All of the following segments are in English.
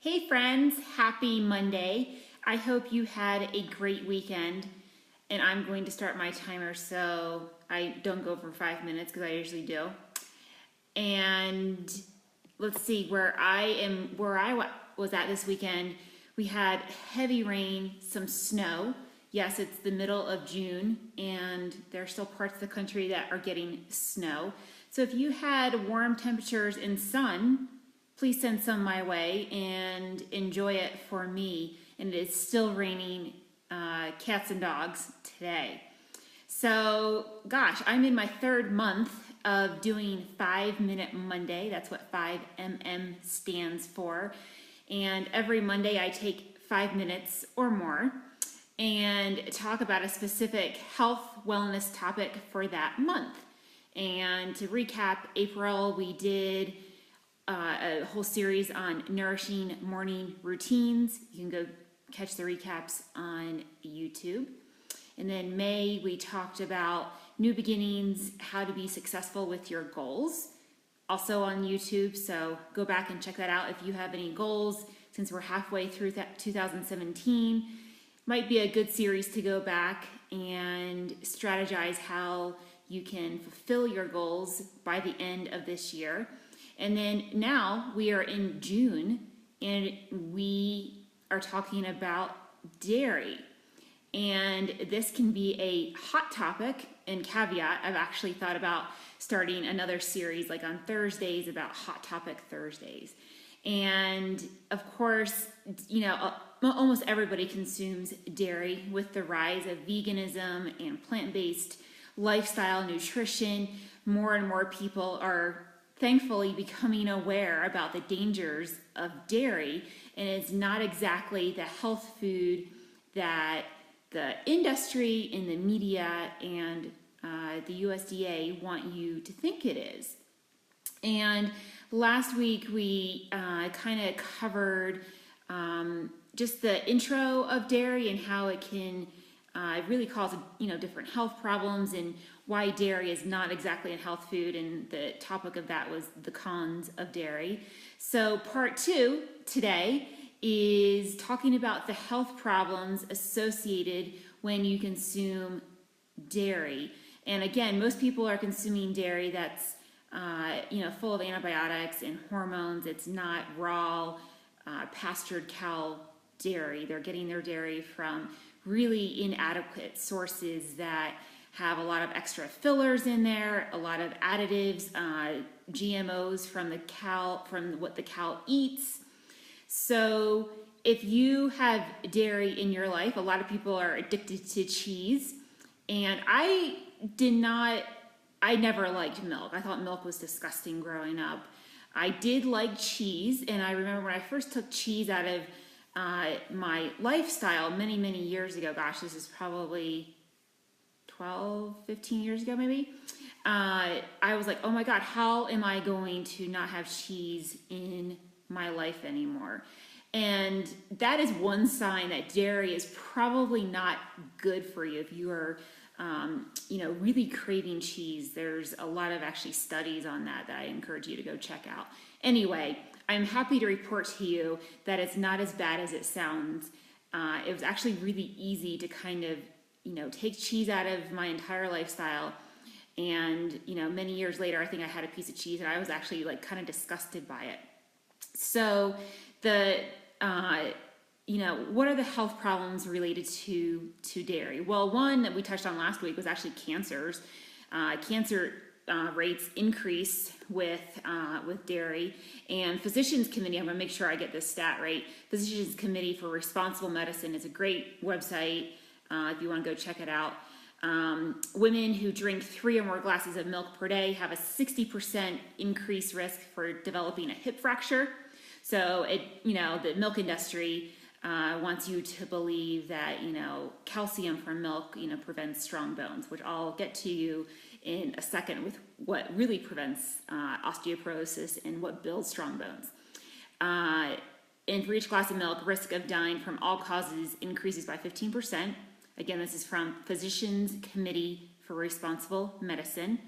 Hey friends, happy Monday. I hope you had a great weekend. And I'm going to start my timer so I don't go for 5 minutes because I usually do. And let's see where I was at this weekend. We had heavy rain, some snow. Yes, it's the middle of June and there are still parts of the country that are getting snow. So if you had warm temperatures and sun, please send some my way and enjoy it for me. And it is still raining cats and dogs today. So, gosh, I'm in my third month of doing 5 Minute Monday. That's what 5MM stands for. And every Monday I take 5 minutes or more and talk about a specific health wellness topic for that month. And to recap, April we did a whole series on nourishing morning routines. You can go catch the recaps on YouTube. And then May, we talked about new beginnings, how to be successful with your goals, also on YouTube. So go back and check that out if you have any goals. Since we're halfway through 2017, might be a good series to go back and strategize how you can fulfill your goals by the end of this year. And then now we are in June and we are talking about dairy. And this can be a hot topic, and caveat, I've actually thought about starting another series like on Thursdays about Hot Topic Thursdays. And of course, almost everybody consumes dairy with the rise of veganism and plant-based lifestyle nutrition. More and more people are thankfully becoming aware about the dangers of dairy, and it's not exactly the health food that the industry and the media and the USDA want you to think it is. And last week we kind of covered just the intro of dairy and how it can really cause different health problems and why dairy is not exactly a health food, and the topic of that was the cons of dairy. So part 2 today is talking about the health problems associated when you consume dairy. And again, most people are consuming dairy that's full of antibiotics and hormones. It's not raw pastured cow dairy. They're getting their dairy from really inadequate sources that have a lot of extra fillers in there, a lot of additives, GMOs from the cow, from what the cow eats. So if you have dairy in your life, a lot of people are addicted to cheese. And I never liked milk. I thought milk was disgusting growing up. I did like cheese, and I remember when I first took cheese out of my lifestyle many, many years ago. Gosh, this is probably 12, 15 years ago maybe. I was like, oh my God, how am I going to not have cheese in my life anymore? And that is one sign that dairy is probably not good for you if you are really craving cheese. There's a lot of actually studies on that I encourage you to go check out. Anyway, I'm happy to report to you that it's not as bad as it sounds. It was actually really easy to kind of, take cheese out of my entire lifestyle. And, many years later, I think I had a piece of cheese and I was actually like kind of disgusted by it. So what are the health problems related to dairy? Well, one that we touched on last week was actually cancers. Cancer rates increase with dairy, and Physicians Committee, I'm going to make sure I get this stat right. Physicians Committee for Responsible Medicine is a great website if you want to go check it out. Women who drink 3 or more glasses of milk per day have a 60% increased risk for developing a hip fracture. So the milk industry wants you to believe that, calcium from milk, prevents strong bones, which I'll get to you in a second with what really prevents osteoporosis and what builds strong bones. And for each glass of milk, risk of dying from all causes increases by 15%. Again, this is from Physicians Committee for Responsible Medicine.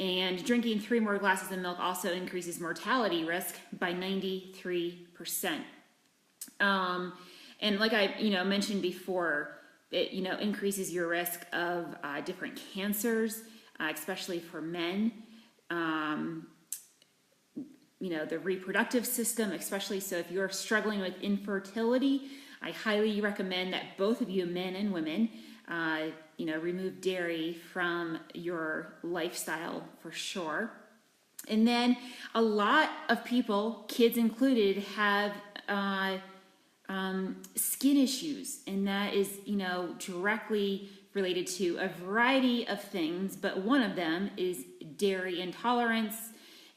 And drinking 3 more glasses of milk also increases mortality risk by 93%. And like I, mentioned before, it, increases your risk of different cancers, especially for men. The reproductive system, especially. So if you're struggling with infertility, I highly recommend that both of you, men and women, remove dairy from your lifestyle for sure. And then a lot of people, kids included, have skin issues, and that is, directly related to a variety of things, but one of them is dairy intolerance,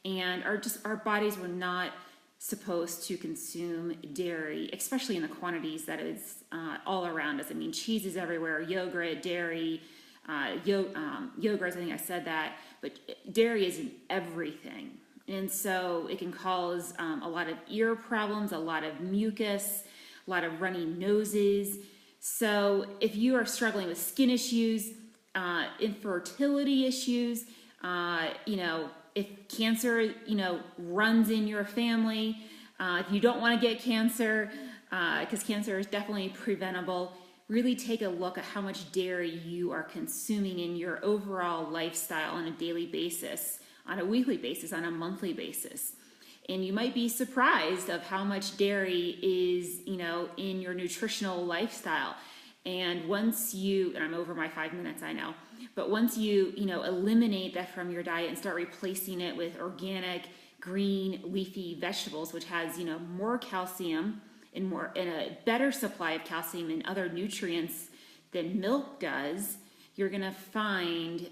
and our bodies were not supposed to consume dairy, especially in the quantities that is all around us. I mean, cheese is everywhere, yogurt, dairy, yogurts, I think I said that, but dairy is in everything. And so it can cause a lot of ear problems, a lot of mucus, a lot of runny noses. So if you are struggling with skin issues, infertility issues, if cancer, runs in your family, if you don't want to get cancer, because cancer is definitely preventable, really take a look at how much dairy you are consuming in your overall lifestyle on a daily basis, on a weekly basis, on a monthly basis. And you might be surprised of how much dairy is, in your nutritional lifestyle. And once and I'm over my 5 minutes, I know, but once you, eliminate that from your diet and start replacing it with organic, green, leafy vegetables, which has, more calcium and a better supply of calcium and other nutrients than milk does, you're going to find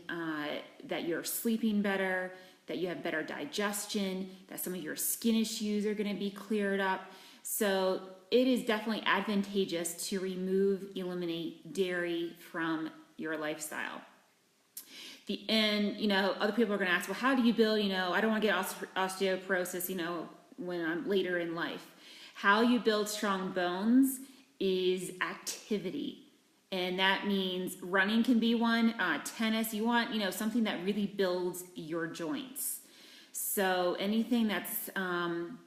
that you're sleeping better, that you have better digestion, that some of your skin issues are going to be cleared up. So it is definitely advantageous to eliminate dairy from your lifestyle. Other people are going to ask, well, how do you build, I don't want to get osteoporosis, when I'm later in life. How you build strong bones is activity. And that means running can be one, tennis, you want, something that really builds your joints. So anything that's, along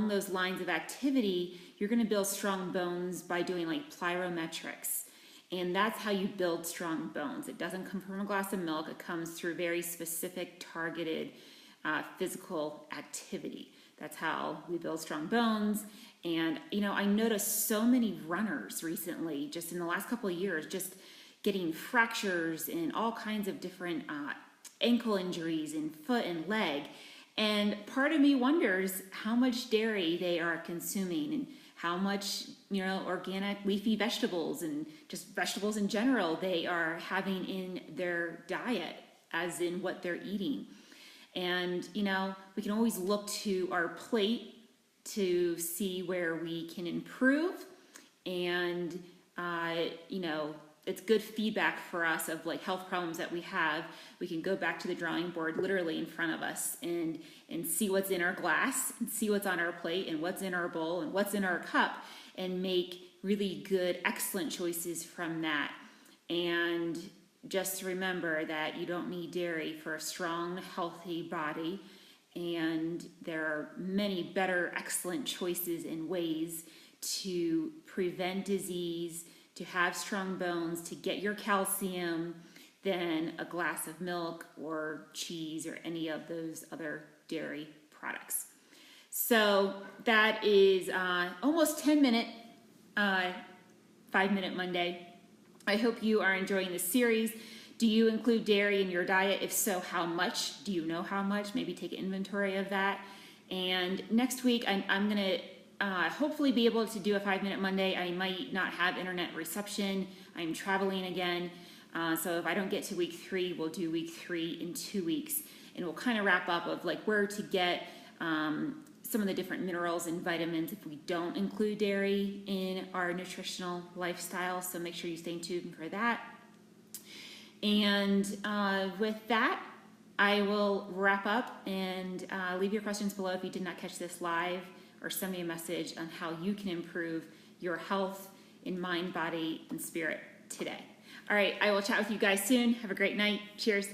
those lines of activity, you're going to build strong bones by doing like plyometrics. And that's how you build strong bones. It doesn't come from a glass of milk. It comes through very specific, targeted physical activity. That's how we build strong bones. And, I noticed so many runners recently, just in the last couple of years, just getting fractures and all kinds of different ankle injuries in foot and leg. And part of me wonders how much dairy they are consuming and how much, organic leafy vegetables and just vegetables in general they are having in their diet, as in what they're eating. And, we can always look to our plate to see where we can improve. And, it's good feedback for us of like health problems that we have. We can go back to the drawing board literally in front of us and see what's in our glass and see what's on our plate and what's in our bowl and what's in our cup and make really good, excellent choices from that. And just remember that you don't need dairy for a strong, healthy body. And there are many better, excellent choices and ways to prevent disease, to have strong bones, to get your calcium than a glass of milk or cheese or any of those other dairy products. So that is almost 10-minute, 5-minute Monday. I hope you are enjoying this series. Do you include dairy in your diet? If so, how much? Do you know how much? Maybe take inventory of that. And next week, I'm going to hopefully be able to do a 5-minute Monday. I might not have internet reception. I'm traveling again. So if I don't get to week 3, we'll do week 3 in 2 weeks. And we'll kind of wrap up of like where to get some of the different minerals and vitamins if we don't include dairy in our nutritional lifestyle. So make sure you stay tuned for that. And with that, I will wrap up and leave your questions below if you did not catch this live, or send me a message on how you can improve your health in mind, body, and spirit today. All right, I will chat with you guys soon. Have a great night. Cheers.